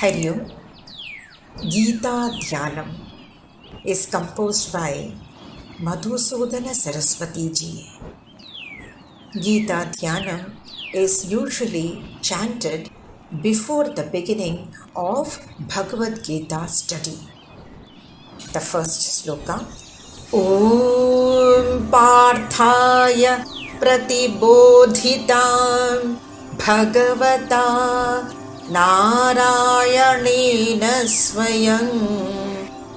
Hari Om. Gita Dhyanam is composed by Madhusudana Saraswati ji. Gita Dhyanam is usually chanted before the beginning of Bhagavadgīte study. The first sloka. Om pārthāya pratibodhitāṃ bhagavatā nārāyaṇena svayaṃ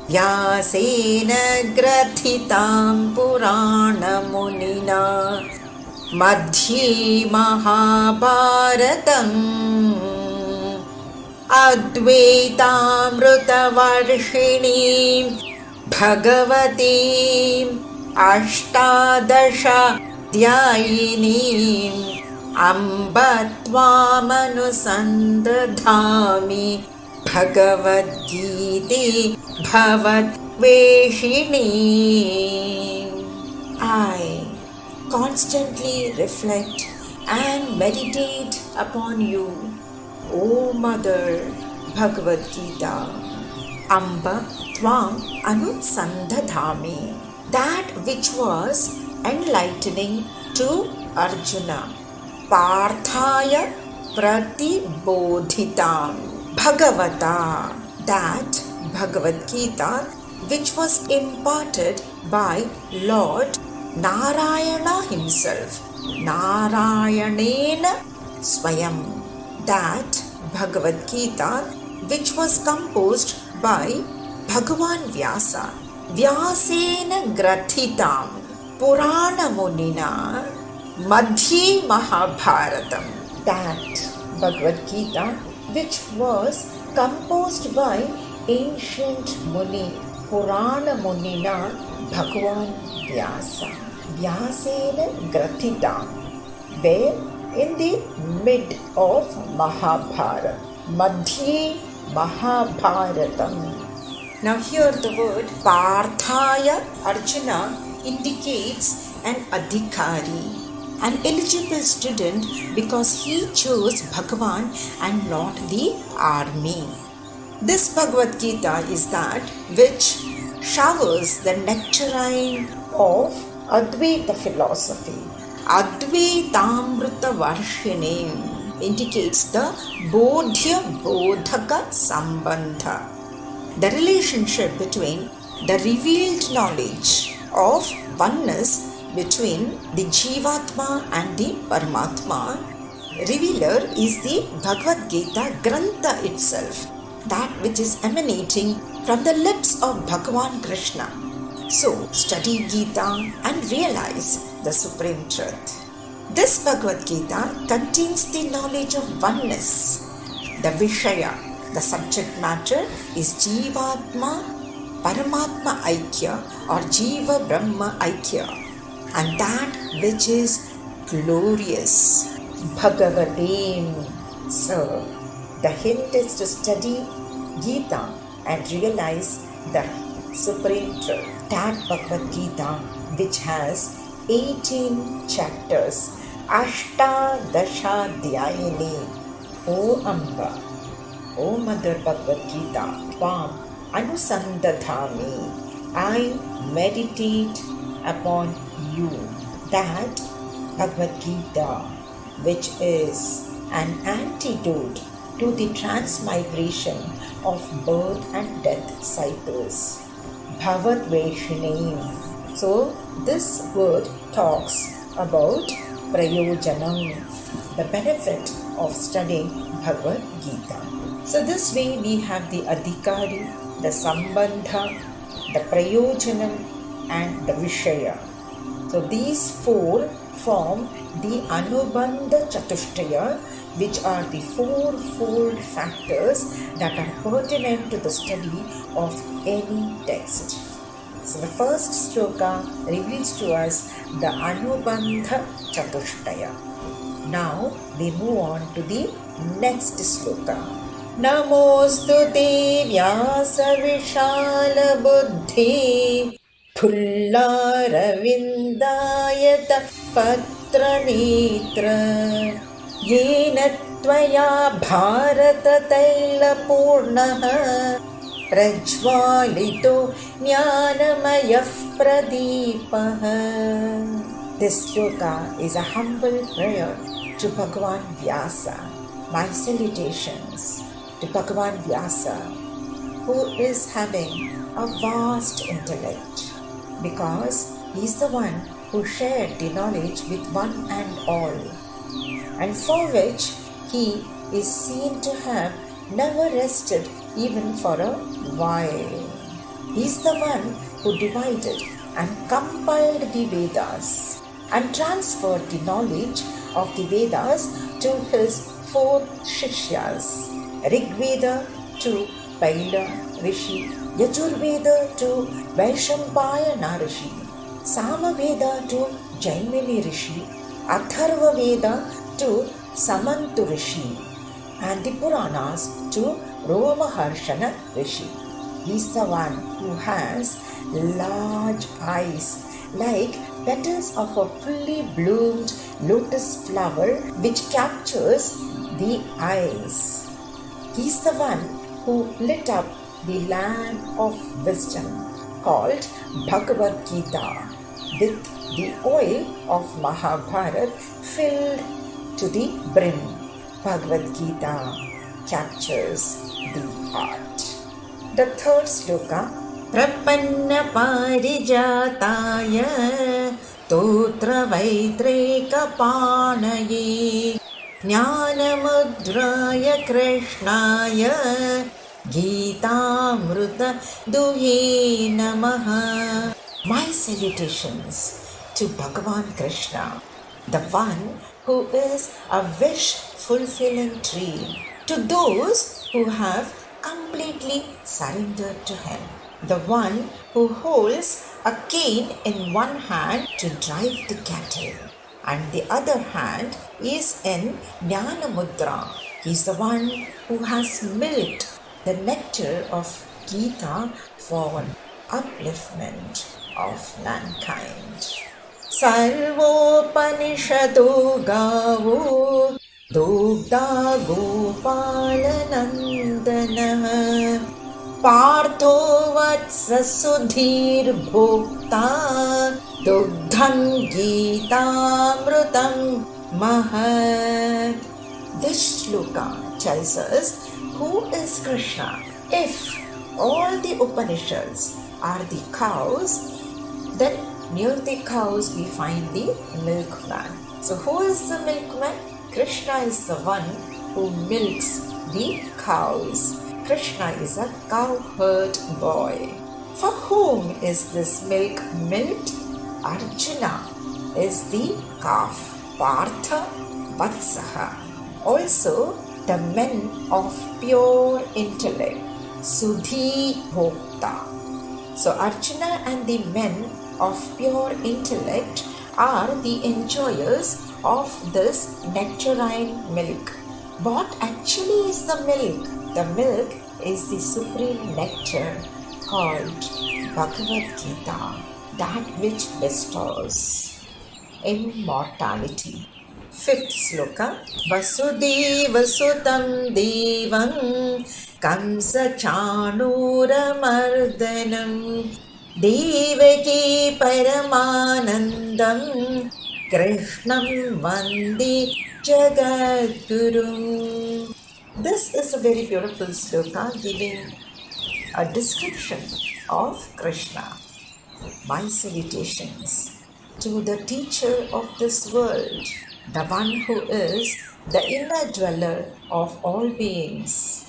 vyāsena grathitāṃ purāṇamuninā madhye mahābhāratam advaitāmṛtavarṣiṇīṃ bhagavatīmaṣṭādaśādhyāyinīṃ amba tvāmanusandadhāmi bhagavadgīte bhavadveṣiṇīṃ. I constantly reflect and meditate upon you, O Mother Bhagavadgīte. Amba tvāmanusandadhāmi, that which was enlightening to Arjuna. Pārthāya pratibodhitāṃ bhagavata, that Bhagavad-gīte which was imparted by Lord Nārāyaṇa himself. Nārāyaṇena svayaṃ, that Bhagavad-gīte which was composed by Bhagavan Vyāsa. Vyāsena grathitāṃ purāṇamuninā madhye mahābhārate, that Bhagavad-gīte which was composed by ancient Muni purāṇamuninā Bhagavan Vyāsa. Vyāsena grathitāṃ, where in the mid of Mahābhārata, madhye mahābhāratam. Now here the word pārthāya Arjuna indicates an adhikari, an eligible student, because he chose Bhagavan and not the army. This Bhagavad-gīte is that which showers the nectarine of Advaita philosophy. advaitāmṛtavarṣiṇīṃ indicates the bodhya bodhaka sambandha, the relationship between the revealed knowledge of oneness between the Jivatma and the Paramatma. Revealer is the Bhagavad-gīte Grantha itself, that which is emanating from the lips of Bhagavan Krishna. So, study Gita and realize the supreme truth. This Bhagavad-gīte contains the knowledge of oneness. The Vishaya, the subject matter, is Jivatma Paramatma Aikya or Jiva Brahma Aikya, and that which is glorious, Bhagavatīṃ. So, the hint is to study Gita and realize the supreme truth. That Bhagavad-gīte which has 18 chapters, Ashtadashādhyāyinīṃ. O Amba, O Mother Bhagavad-gīte, tvāmanusandadhāmi, I meditate upon you. That Bhagavad-gīte which is an antidote to the transmigration of birth and death cycles. Bhavadveṣiṇīṃ. So this word talks about prayojanam, the benefit of studying Bhagavad-gīte. So this way we have the adhikari, the sambandha, the prayojanam and the vishaya. So these four form the anubandha chatushtaya, which are the fourfold factors that are pertinent to the study of any text. So the first sloka reveals to us the anubandha chatushtaya. Now we move on to the next sloka. namo'stu te vyāsa viśālabuddhe phullāravindāyātapatranetre yena tvayā bhāratatailapūrṇaḥ prajvalito jñānamayaḥ pradīpaḥ. This sloka is a humble prayer to Bhagavan Vyāsa. My salutations to Bhagavan Vyāsa, who is having a vast intellect, because he is the one who shared the knowledge with one and all, and for which he is seen to have never rested even for a while. He is the one who divided and compiled the Vedas and transferred the knowledge of the Vedas to his 4 Shishyas, Rigveda to Paila Rishi, Yajurveda to Vaishambhayana Rishi, Samaveda to Jaimini Rishi, Atharvaveda to Samantu Rishi, and the Puranas to Romaharshana Rishi. He is the one who has large eyes like petals of a fully bloomed lotus flower which captures the eyes. He is the one who lit up the lamp of wisdom called Bhagavadgīte with the oil of Mahābhārate filled to the brim. Bhagavadgīte captures the heart. The third sloka, prapannaparijātāya totravetraikapāṇaye jñānamudrāya kṛṣṇāya gītāmṛtaduhe namaḥ. My salutations to Bhagavan Krishna, the one who is a wish-fulfilling tree, to those who have completely surrendered to him, the one who holds a cane in one hand to drive the cattle, and the other hand is in jñānamudrāya. He is the one who has milked the nectar of Gita for upliftment of mankind. Sarvopanishado gavo dugdha gopalanandana partho vatsa sudhir bhokta dugdham gītāmṛtaṃ mahāt. This shloka tells us who is Krishna. If all the Upanishads are the cows, then near the cows we find the milkman. So who is the milkman? Krishna is the one who milks the cows. Krishna is a cowherd boy. For whom is this milk milked? Arjuna is the calf. Partha Vatsaha. Also the men of pure intellect. Sudhi Bhokta. So Arjuna and the men of pure intellect are the enjoyers of this nectarine milk. What actually is the milk? The milk is the supreme nectar called Bhagavadgīte, that which bestows immortality. Fifth sloka, Vasudeva sutam devam kamsa chanūramardanam devaki paramanandam kṛṣṇam vande jagadgurum. This is a very beautiful sloka giving a description of Krishna. My salutations to the teacher of this world, the one who is the inner dweller of all beings,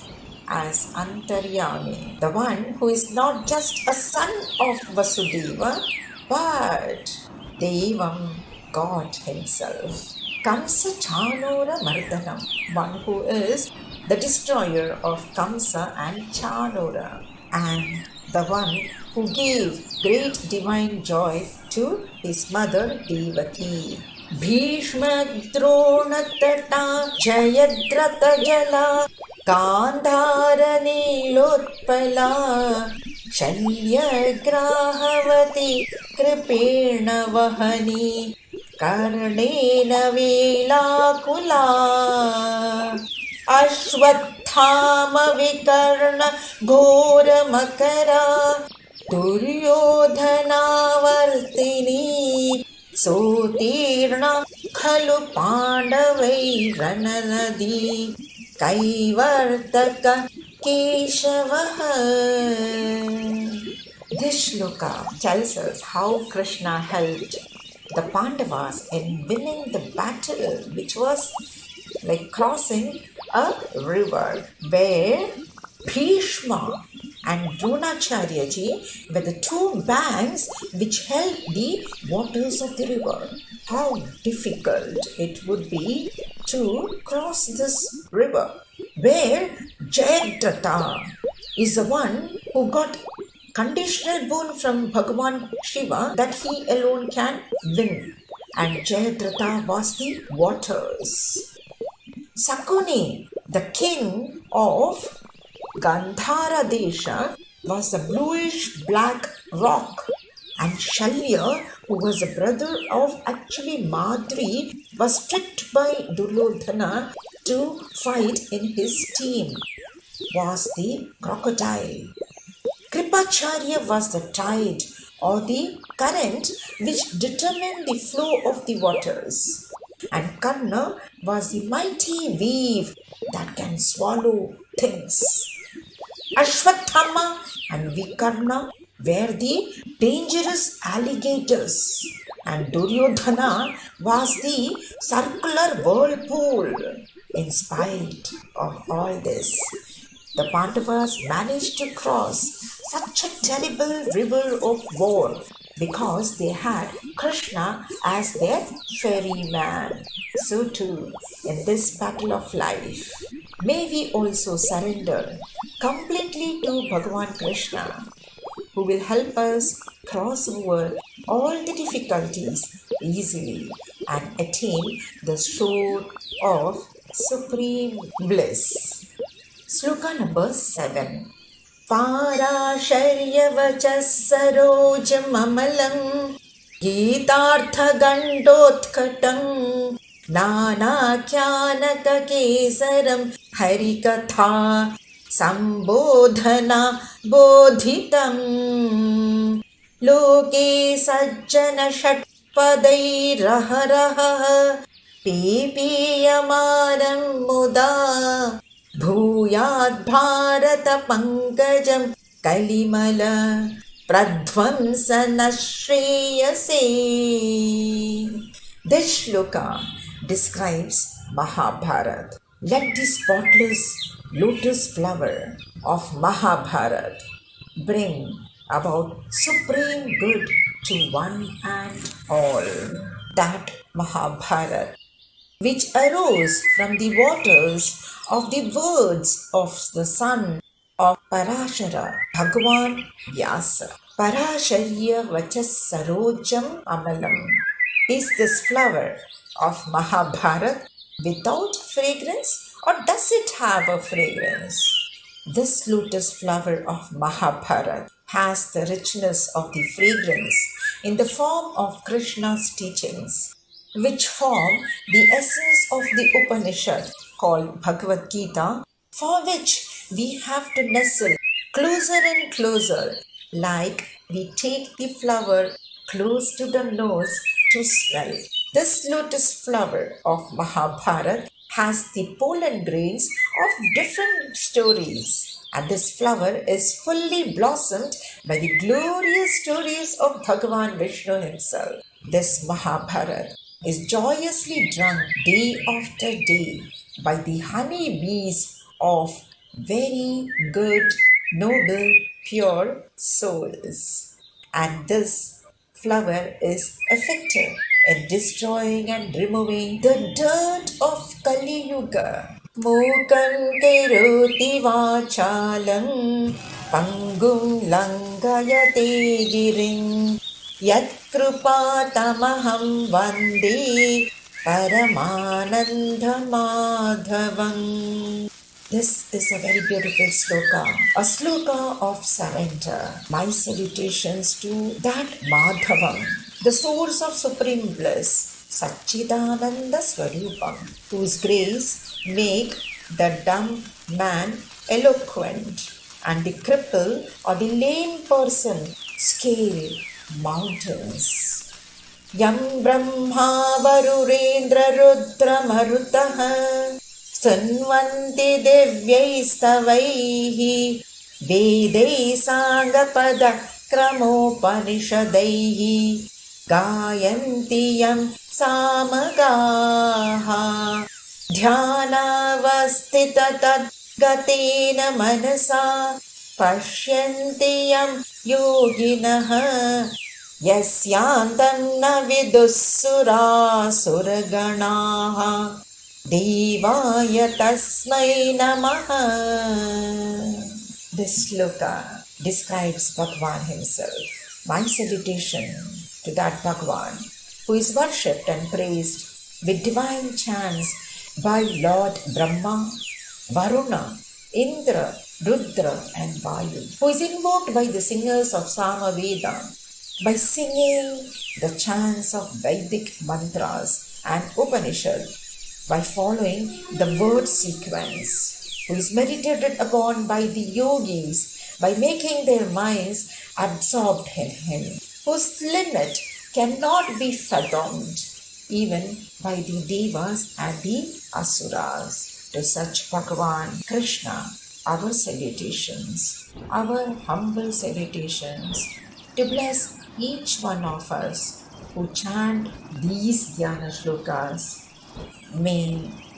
as Antaryami, the one who is not just a son of Vasudeva, but Devam, God himself. Kamsa Chanūramardanam, one who is the destroyer of Kamsa and Chanūra, and the one who gave great divine joy to his mother Devaki. Bhishma Dronatata Jayadrata Jala Gandhara Nilotpala Shalyagrahavati Kripena Vahani Karnena Velakula. Ashwatthama विकर्ण घोरमकरा दुर्योधनावर्तिनी सोतीर्णा खलु पाण्डवैरणनदी कैवर्तक केशवः. This shloka tells us how Krishna helped the Pandavas in winning the battle, which was like crossing a river, where Bhishma and Dronacharya ji were the two banks which held the waters of the river. How difficult it would be to cross this river, where Jayadratha is the one who got conditional boon from Bhagavan Shiva that he alone can win, and Jayadratha was the waters. Sakuni, the king of Gandhara Desha, was a bluish black rock, and Shalya, who was a brother of actually Madhye, was tricked by Duryodhana to fight in his team, was the crocodile. Kripacharya was the tide or the current which determined the flow of the waters, and Karna was the mighty wave that can swallow things. Ashwathama and Vikarna were the dangerous alligators, and Duryodhana was the circular whirlpool. In spite of all this, the Pandavas managed to cross such a terrible river of war because they had Krishna as their ferryman. So too, in this battle of life, may we also surrender completely to Bhagavan Krishna, who will help us cross over all the difficulties easily and attain the shore of supreme bliss. Sloka number 7. पाराशर्यवचः सरोजममलं गीतार्थगण्डोत्कटं नानाख्यानककेसरं हरिकथा sambodhana बोधितम् लोके सज्जन षट्पदैरहरहः पीपीयमानं मुदा भूयाद् Bharat पंकजं कलिमल प्रध्वंसन श्रेयसे. This shloka describes Mahabharata. Let the spotless lotus flower of Mahabharata bring about supreme good to one and all. That Mahabharata, which arose from the waters of the words of the son of Parashara, Bhagavan Vyāsa. Parasharya vachas sarojam amalam is this flower of Mahabharata without fragrance, or does it have a fragrance? This lotus flower of Mahabharata has the richness of the fragrance in the form of Krishna's teachings, which form the essence of the Upanishad called Bhagavadgīte, for which we have to nestle closer and closer, like we take the flower close to the nose to smell. This lotus flower of Mahabharata has the pollen grains of different stories, and this flower is fully blossomed by the glorious stories of Bhagavan Vishnu himself. This Mahabharata is joyously drunk day after day by the honey bees of very good, noble, pure souls. And this flower is effective in destroying and removing the dirt of Kali Yuga. Mukam karoti vachalam pangum langayate girim yat krupatamaham vande paramanandamadhavam. This is a very beautiful sloka, a sloka of surrender. My salutations to that Madhavam, the source of supreme bliss, Satchidananda Swarupam, whose grace make the dumb man eloquent, and the cripple or the lame person scale mountains. Yam brahma varurendra rudra marutaha sunvanti divyaistavaihi vedai sāṅgapada kramopanishadaihi gayanti yam samagaha dhyanavastita gatena manasa pashyanti yam yoginaha yasyantam na vidussura suraganaha devāya tasmai namaha. This sloka describes Bhagavan himself. My salutation to that Bhagavan who is worshipped and praised with divine chants by Lord Brahma, Varuna, Indra, Rudra and Vayu, who is invoked by the singers of Samaveda by singing the chants of Vedic mantras and Upanishad, by following the word sequence, who is meditated upon by the yogis by making their minds absorbed in him, whose limit cannot be fathomed even by the devas and the asuras. To such Bhagavan Krishna, our salutations, our humble salutations, to bless each one of us who chant these dhyana shlokas. May